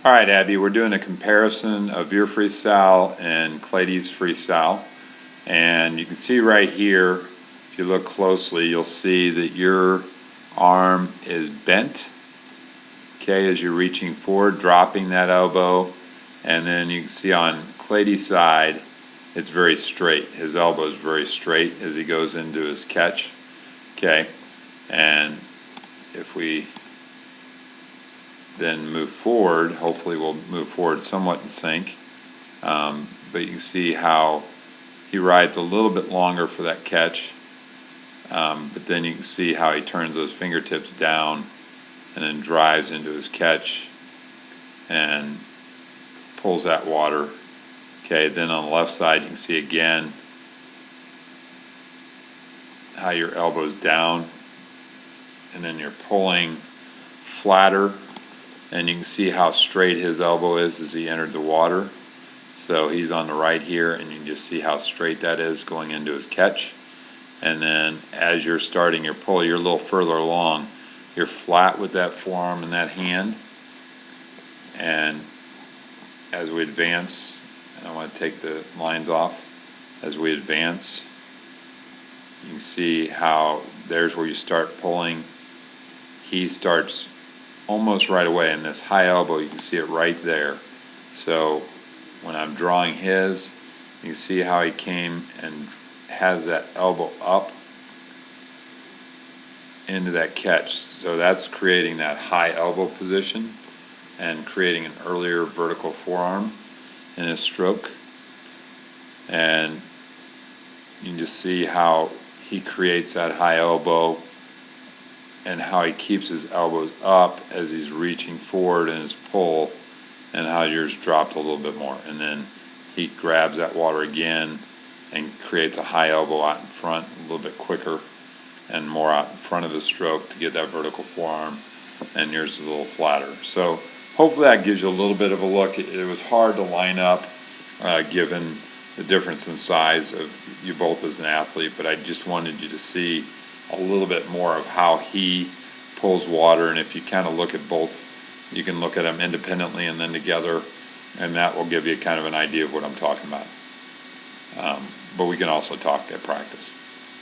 All right, Abby, we're doing a comparison of your freestyle and Clady's freestyle. And you can see right here, if you look closely, you'll see that your arm is bent, okay, as you're reaching forward, dropping that elbow. And then you can see on Clady's side, it's very straight. His elbow is very straight as he goes into his catch, okay. And if we then move forward, hopefully we'll move forward somewhat in sync, but you can see how he rides a little bit longer for that catch, but then you can see how he turns those fingertips down and then drives into his catch and pulls that water. Okay, then on the left side you can see again how your elbow's down and then you're pulling flatter, and you can see how straight his elbow is as he entered the water. So he's on the right here, and you can just see how straight that is going into his catch. And then as you're starting your pull, you're a little further along. You're flat with that forearm and that hand. And as we advance, and I want to take the lines off, as we advance, you can see how there's where you start pulling. He starts almost right away in this high elbow. You can see it right there. So when I'm drawing his, you can see how he came and has that elbow up into that catch. So that's creating that high elbow position and creating an earlier vertical forearm in his stroke. And you can just see how he creates that high elbow and how he keeps his elbows up as he's reaching forward in his pull, and how yours dropped a little bit more. And then he grabs that water again and creates a high elbow out in front, a little bit quicker and more out in front of the stroke to get that vertical forearm, and yours is a little flatter. So hopefully that gives you a little bit of a look. It was hard to line up given the difference in size of you both as an athlete, but I just wanted you to see a little bit more of how he pulls water. And if you kind of look at both, you can look at them independently and then together, and that will give you kind of an idea of what I'm talking about. But we can also talk at practice.